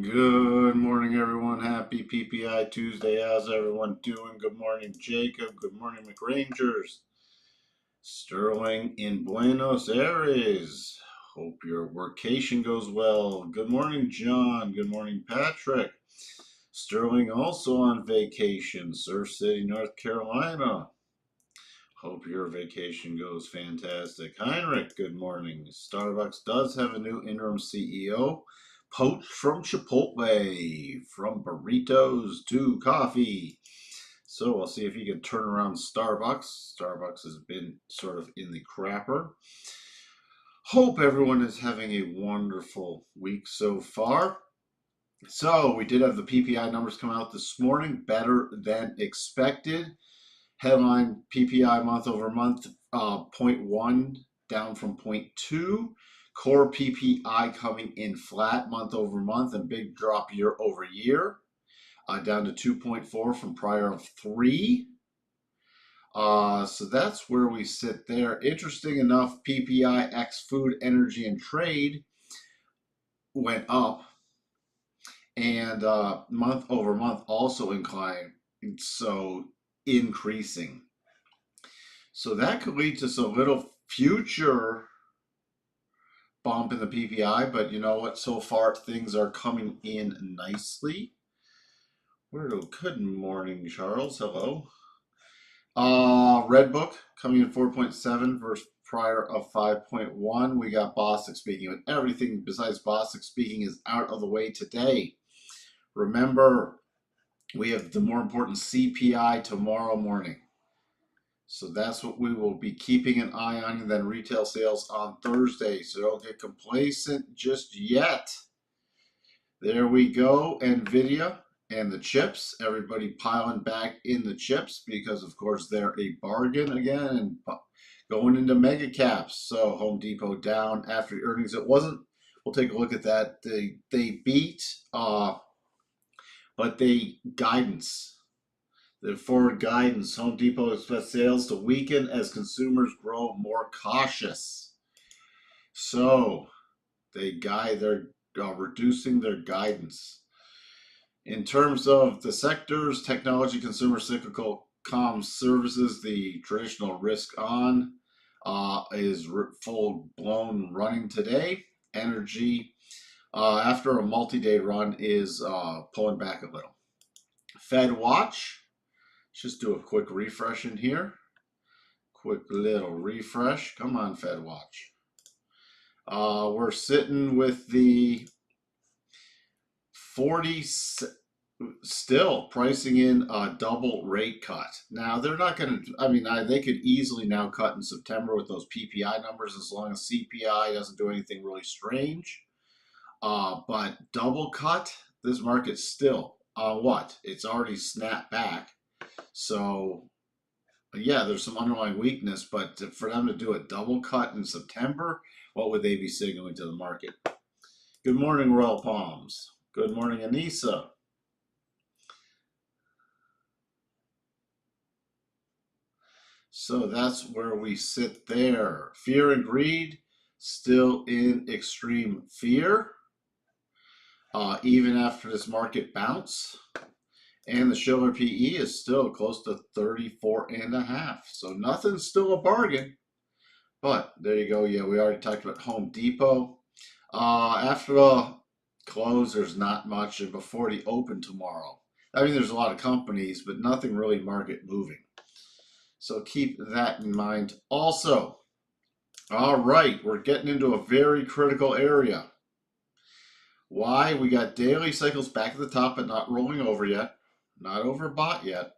Good morning, everyone. Happy PPI Tuesday. How's everyone doing? Good morning, Jacob. Good morning, McRangers. Sterling in Buenos Aires. Hope your workation goes well. Good morning, John. Good morning, Patrick. Sterling also on vacation, Surf City, North Carolina. Hope your vacation goes fantastic. Heinrich, good morning. Starbucks does have a new interim CEO, poached from Chipotle, from burritos to coffee. So we'll see if he can turn around Starbucks. Starbucks has been sort of in the crapper. Hope everyone is having a wonderful week so far. So we did have the PPI numbers come out this morning, better than expected. Headline PPI month over month, 0.1 down from 0.2. Core PPI coming in flat month over month and big drop year over year, down to 2.4 from prior of 3. So that's where we sit there. Interesting enough, PPI X food, energy, and trade went up, and month over month also inclined, so increasing. So that could lead to some little future bump in the PPI, but you know what? So far, things are coming in nicely. Good morning, Charles. Hello. Red Book coming in 4.7 versus prior of 5.1. We got Bostic speaking, but everything besides Bostic speaking is out of the way today. Remember, we have the more important CPI tomorrow morning. So that's what we will be keeping an eye on, and then retail sales on Thursday. So don't get complacent just yet. There we go, NVIDIA and the chips. Everybody piling back in the chips because, of course, they're a bargain again and going into mega caps. So Home Depot down after earnings. It wasn't. We'll take a look at that. They beat, but they guidance. The forward guidance, Home Depot expects sales to weaken as consumers grow more cautious. So they're reducing their guidance. In terms of the sectors, technology, consumer, cyclical, comms, services, the traditional risk on is full blown running today. Energy, after a multi-day run, is pulling back a little. Fed watch. Just do a quick refresh in here. Quick little refresh. Come on, Fed Watch. We're sitting with the 40, still pricing in a double rate cut. Now, they're not going to, they could easily now cut in September with those PPI numbers as long as CPI doesn't do anything really strange. But double cut, this market's still what? It's already snapped back. So, yeah, there's some underlying weakness, but for them to do a double cut in September, what would they be signaling to the market? Good morning, Royal Palms. Good morning, Anissa. So that's where we sit there. Fear and greed, still in extreme fear, even after this market bounce. And the Schiller PE is still close to 34.5. So nothing's still a bargain. But there you go. Yeah, we already talked about Home Depot. After the close, there's not much. And before the open tomorrow, there's a lot of companies, but nothing really market moving. So keep that in mind also. All right, we're getting into a very critical area. Why? We got daily cycles back at the top, but not rolling over yet. Not overbought yet.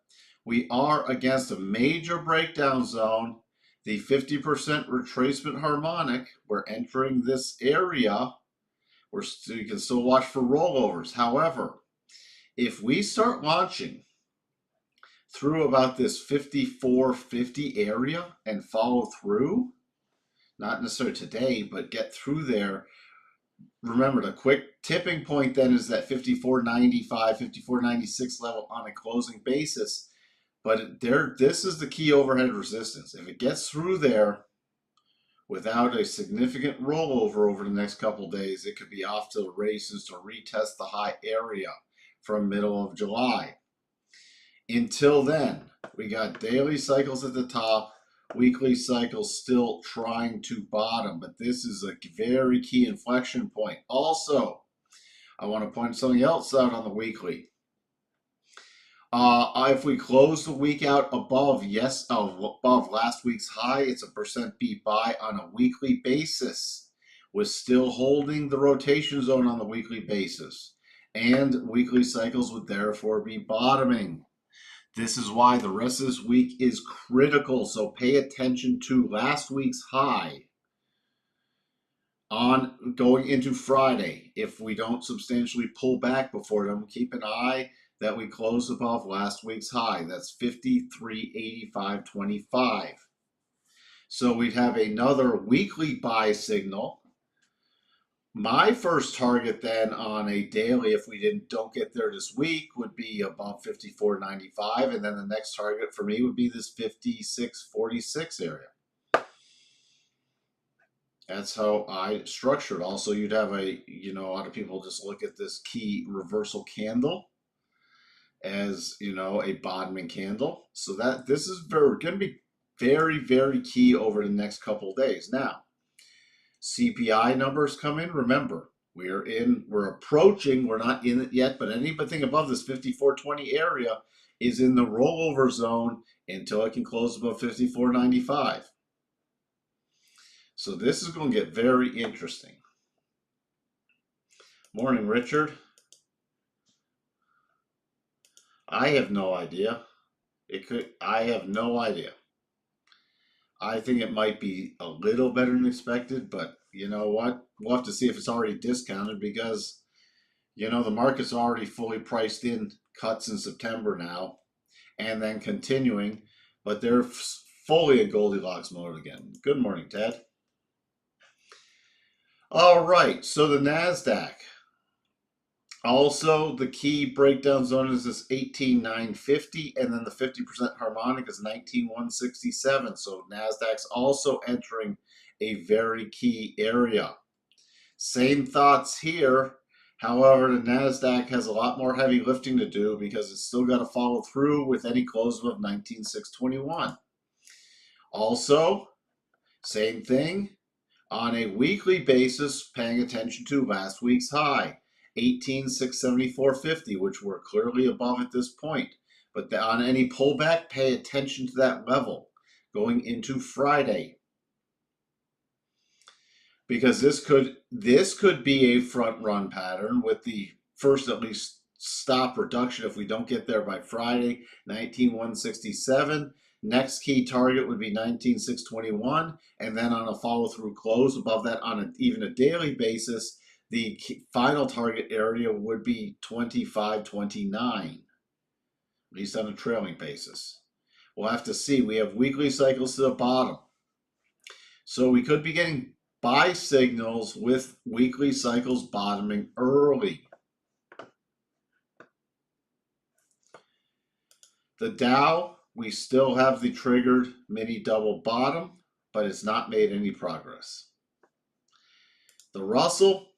We are against a major breakdown zone, the 50% retracement harmonic. We're entering this area. You can still watch for rollovers. However, if we start launching through about this 54.50 area and follow through, not necessarily today, but get through there. Remember, the quick tipping point then is that 54.95, 54.96 level on a closing basis. But this is the key overhead resistance. If it gets through there, without a significant rollover over the next couple days, it could be off to the races to retest the high area from middle of July. Until then, we got daily cycles at the top, weekly cycles still trying to bottom, but this is a very key inflection point. Also, I want to point something else out on the weekly. If we close the week out above last week's high, it's a percent beat buy on a weekly basis. We're still holding the rotation zone on the weekly basis, and weekly cycles would therefore be bottoming. This is why the rest of this week is critical. So pay attention to last week's high on going into Friday. If we don't substantially pull back before them, keep an eye that we close above last week's high. That's 53.8525. So we'd have another weekly buy signal. My first target then on a daily, if we don't get there this week, would be above 54.95, and then the next target for me would be this 56.46 area. That's how I structured. Also, you'd have a lot of people just look at this key reversal candle as a bottoming candle. So that this is going to be very, very key over the next couple of days. Now, CPI numbers come in. Remember, we're approaching, we're not in it yet, but anything above this 54.20 area is in the rollover zone until it can close above 54.95. So this is going to get very interesting. Morning, Richard. I have no idea. I have no idea. I think it might be a little better than expected, but you know what? We'll have to see if it's already discounted because, the market's already fully priced in cuts in September now and then continuing, but they're fully in Goldilocks mode again. Good morning, Ted. All right, so the NASDAQ. Also, the key breakdown zone is this 18,950, and then the 50% harmonic is 19,167. So NASDAQ's also entering a very key area. Same thoughts here. However, the NASDAQ has a lot more heavy lifting to do because it's still got to follow through with any close above 19,621. Also, same thing on a weekly basis, paying attention to last week's high. 18,674.50, which we're clearly above at this point. But on any pullback, pay attention to that level going into Friday. Because this could be a front run pattern with the first at least stop reduction if we don't get there by Friday, 19,167. Next key target would be 19,621, and then on a follow through close above that on even a daily basis, the final target area would be 25.29, at least on a trailing basis. We'll have to see. We have weekly cycles to the bottom. So we could be getting buy signals with weekly cycles bottoming early. The Dow, we still have the triggered mini double bottom, but it's not made any progress. The Russell,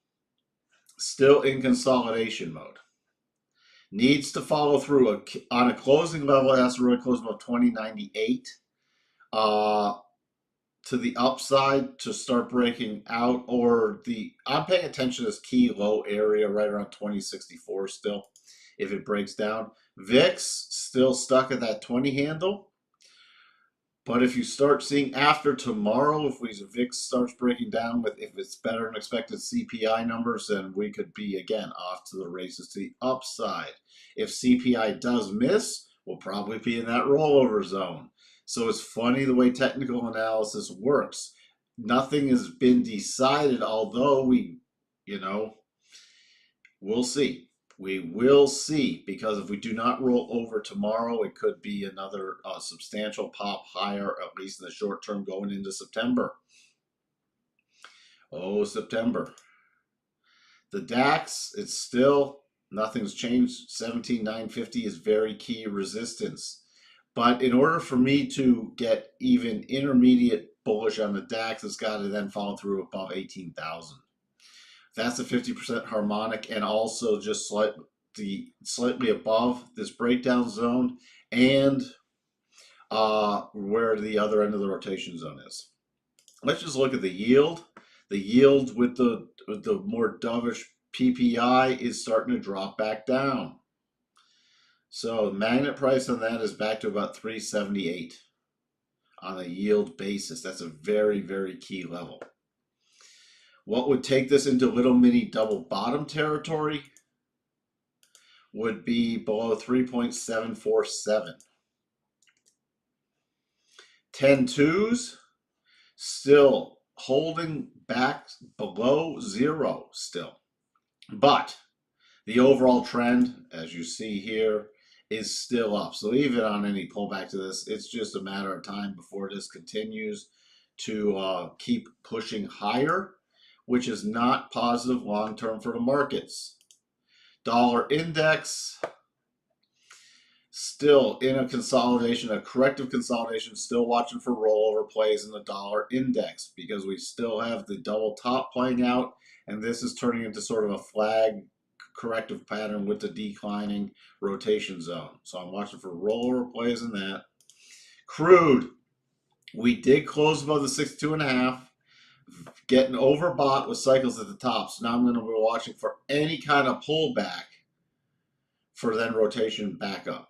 still in consolidation mode. Needs to follow through on a closing level. It has to really close above 2098 to the upside to start breaking out. I'm paying attention to this key low area right around 2064 still. If it breaks down, VIX still stuck at that 20 handle. But if you start seeing after tomorrow, if VIX starts breaking down if it's better than expected CPI numbers, then we could be again off to the races to the upside. If CPI does miss, we'll probably be in that rollover zone. So it's funny the way technical analysis works. Nothing has been decided, although we'll see. We will see, because if we do not roll over tomorrow, it could be another substantial pop higher, at least in the short term, going into September. Oh, September. The DAX, it's still, nothing's changed. 17,950 is very key resistance. But in order for me to get even intermediate bullish on the DAX, it's got to then follow through above 18,000. That's a 50% harmonic, and also just slightly above this breakdown zone and where the other end of the rotation zone is. Let's just look at the yield. The yield with the more dovish PPI is starting to drop back down. So magnet price on that is back to about 378 on a yield basis. That's a very, very key level. What would take this into little mini double bottom territory would be below 3.747. 10-2s still holding back below zero still. But the overall trend, as you see here, is still up. So even on any pullback to this, it's just a matter of time before this continues to keep pushing higher, which is not positive long-term for the markets. Dollar index, still in a consolidation, a corrective consolidation, still watching for rollover plays in the dollar index because we still have the double top playing out, and this is turning into sort of a flag corrective pattern with the declining rotation zone. So I'm watching for rollover plays in that. Crude, we did close above the 62.5, getting overbought with cycles at the top. So now I'm going to be watching for any kind of pullback for then rotation back up.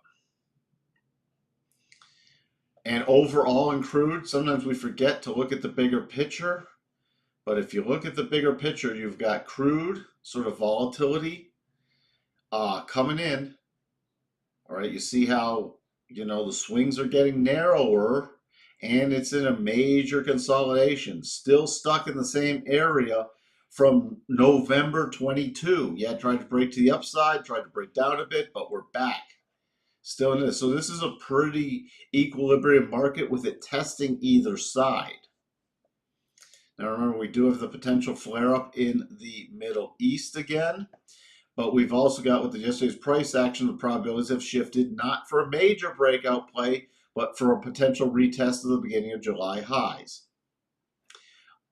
And overall in crude, sometimes we forget to look at the bigger picture. But if you look at the bigger picture, you've got crude, sort of volatility coming in. All right, you see how, the swings are getting narrower, and it's in a major consolidation, still stuck in the same area from November 22. Yeah, tried to break to the upside, tried to break down a bit, but we're back. Still in this. So this is a pretty equilibrium market with it testing either side. Now remember, we do have the potential flare-up in the Middle East again. But we've also got with yesterday's price action, the probabilities have shifted not for a major breakout play, but for a potential retest of the beginning of July highs.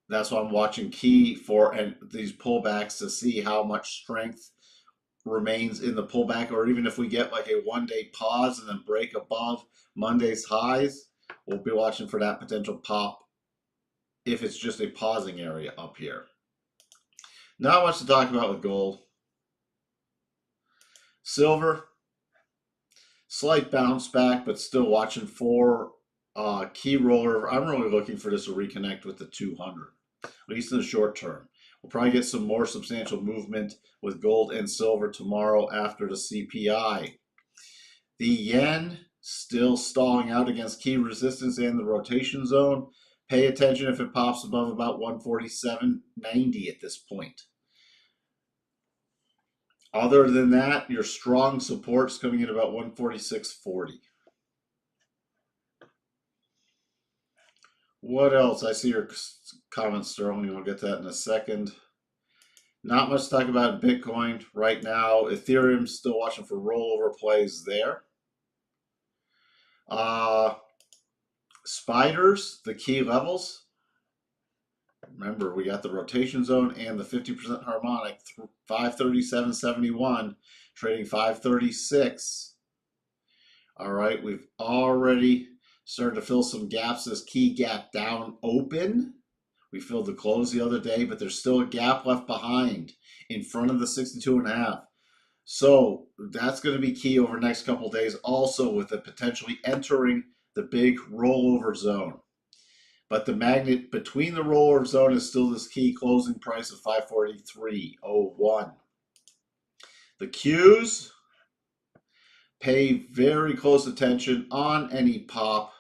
That's why I'm watching key for these pullbacks to see how much strength remains in the pullback, or even if we get like a one-day pause and then break above Monday's highs, we'll be watching for that potential pop if it's just a pausing area up here. Not much to talk about with gold. Silver, slight bounce back, but still watching for key roller. I'm really looking for this to reconnect with the 200, at least in the short term. We'll probably get some more substantial movement with gold and silver tomorrow after the CPI. The yen still stalling out against key resistance and the rotation zone. Pay attention if it pops above about 147.90 at this point. Other than that, your strong support's coming in about 146.40. What else? I see your comments, Sterling. We'll get that in a second. Not much to talk about Bitcoin right now. Ethereum still watching for rollover plays there. Spiders, the key levels. Remember, we got the rotation zone and the 50% harmonic, 537.71, trading 536. All right, we've already started to fill some gaps. This key gap down open. We filled the close the other day, but there's still a gap left behind in front of the 62.5. So that's going to be key over the next couple of days, also with it potentially entering the big rollover zone. But the magnet between the rollover zone is still this key closing price of 543.01. The Qs, pay very close attention on any pop.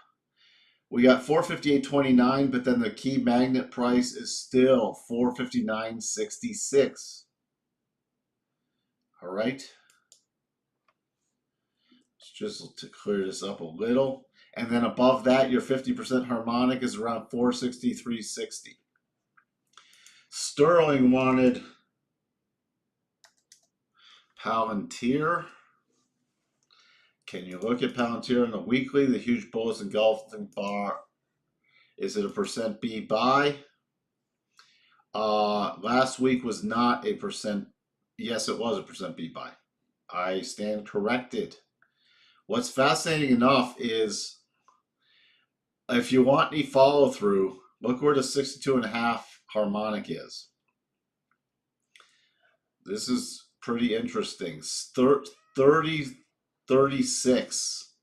We got 458.29, but then the key magnet price is still 459.66. All right. Just to clear this up a little. And then above that, your 50% harmonic is around 463.60. Sterling wanted Palantir. Can you look at Palantir on the weekly? The huge bullish engulfing bar Is it a percent B buy? Last week was not a percent. Yes, it was a percent B buy. I stand corrected. What's fascinating enough is if you want any follow through, look where the 62.5 harmonic is. This is pretty interesting. 30, 36.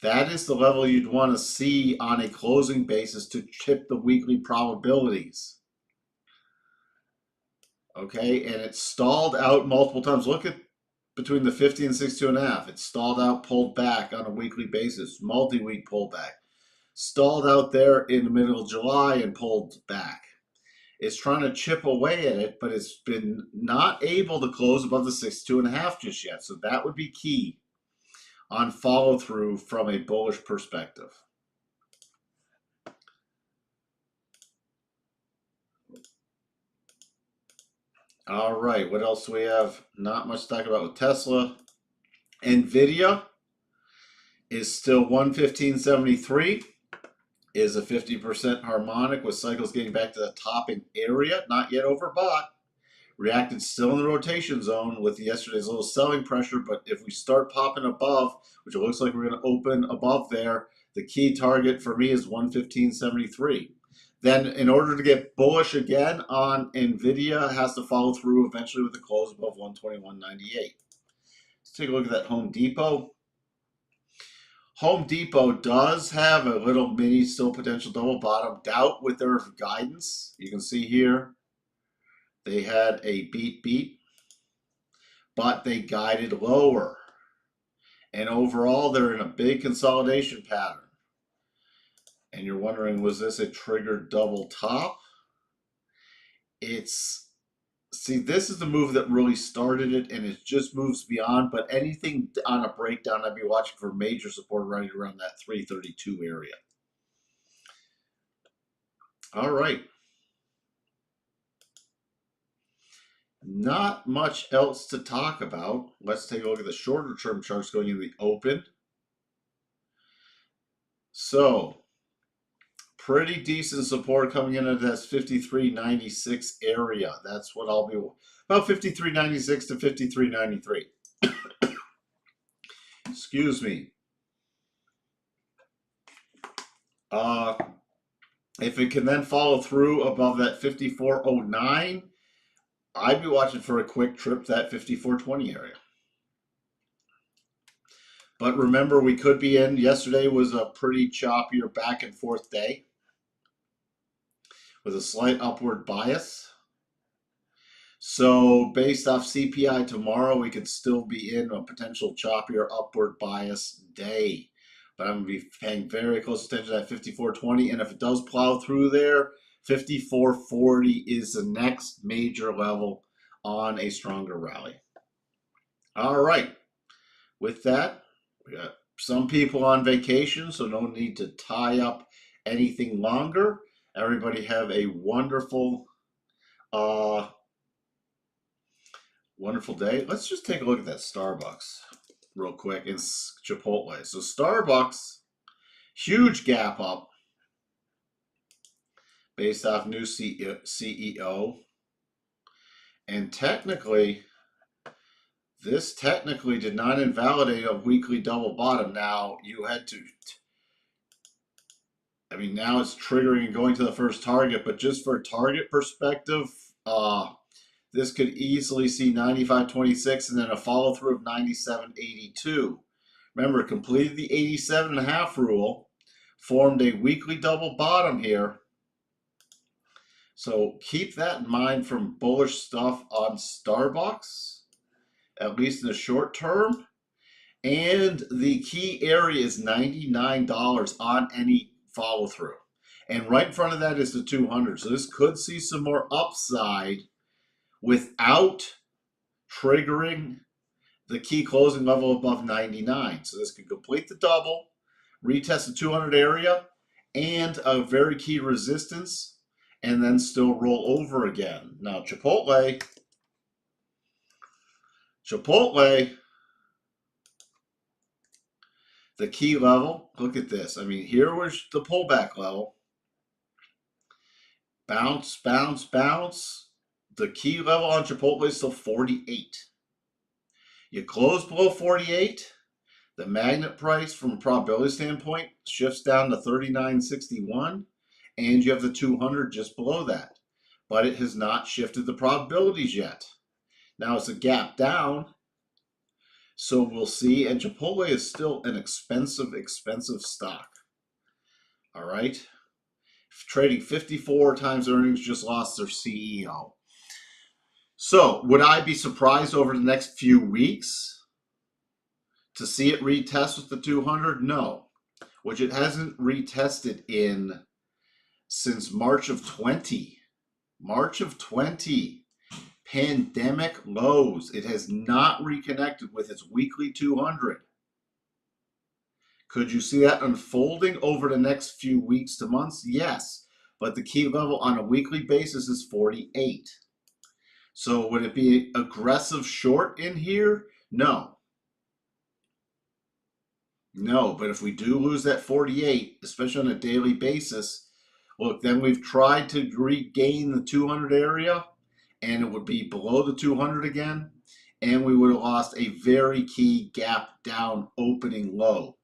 That is the level you'd want to see on a closing basis to chip the weekly probabilities. Okay, and it stalled out multiple times. Look at between the 50 and 62.5. It stalled out, pulled back on a weekly basis, multi-week pullback. Stalled out there in the middle of July and pulled back. It's trying to chip away at it, but it's been not able to close above the 62.5 just yet. So that would be key on follow through from a bullish perspective. All right, what else do we have? Not much to talk about with Tesla. Nvidia is still 115.73. Is a 50% harmonic with cycles getting back to the topping area, not yet overbought. Reacted still in the rotation zone with yesterday's little selling pressure, but if we start popping above, which it looks like we're going to open above there, the key target for me is 115.73. Then in order to get bullish again on Nvidia, it has to follow through eventually with a close above 121.98. Let's take a look at that Home Depot. Home Depot does have a little mini still potential double bottom doubt with their guidance. You can see here they had a beat, but they guided lower. And overall, they're in a big consolidation pattern. And you're wondering, was this a triggered double top? See, this is the move that really started it, and it just moves beyond. But anything on a breakdown, I'd be watching for major support right around that 332 area. All right. Not much else to talk about. Let's take a look at the shorter term charts going in the open. So, pretty decent support coming in at that 53.96 area. That's what I'll be about 53.96 to 53.93. Excuse me. If it can then follow through above that 54.09, I'd be watching for a quick trip to that 54.20 area. But remember, we could be in. Yesterday was a pretty choppier back and forth day with a slight upward bias. So based off CPI tomorrow, we could still be in a potential choppier upward bias day. But I'm going to be paying very close attention to that 54.20. And if it does plow through there, 54.40 is the next major level on a stronger rally. All right. With that, we got some people on vacation, so no need to tie up anything longer. Everybody have a wonderful wonderful day. Let's just take a look at that Starbucks real quick in Chipotle. So Starbucks, huge gap up based off new CEO. And technically, this technically did not invalidate a weekly double bottom. Now you had to, now it's triggering and going to the first target, but just for target perspective, this could easily see 95.26 and then a follow through of 97.82. Remember, completed the 87.5 rule, formed a weekly double bottom here. So keep that in mind from bullish stuff on Starbucks, at least in the short term. And the key area is $99 on any follow through. And right in front of that is the 200. So this could see some more upside without triggering the key closing level above 99. So this could complete the double, retest the 200 area, and a very key resistance, and then still roll over again. Now, Chipotle, the key level, look at this. Here was the pullback level. Bounce, bounce, bounce. The key level on Chipotle is still 48. You close below 48, the magnet price from a probability standpoint shifts down to 39.61, and you have the 200 just below that. But it has not shifted the probabilities yet. Now it's a gap down, so we'll see. And Chipotle is still an expensive stock. All right. Trading 54 times earnings, just lost their CEO. So would I be surprised over the next few weeks to see it retest with the 200? No, which it hasn't retested in since March of 20. March of 20. Pandemic lows. It has not reconnected with its weekly 200. Could you see that unfolding over the next few weeks to months? Yes, but the key level on a weekly basis is 48. So would it be aggressive short in here? No. No, but if we do lose that 48, especially on a daily basis, look, then we've tried to regain the 200 area, and it would be below the 200 again, and we would have lost a very key gap down opening low.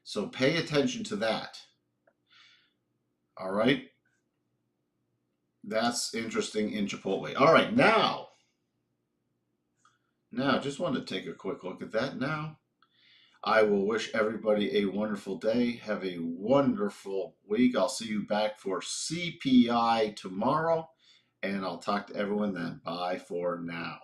So pay attention to that. All right. That's interesting in Chipotle. All right, now, just wanted to take a quick look at that now. I will wish everybody a wonderful day. Have a wonderful week. I'll see you back for CPI tomorrow, and I'll talk to everyone then. Bye for now.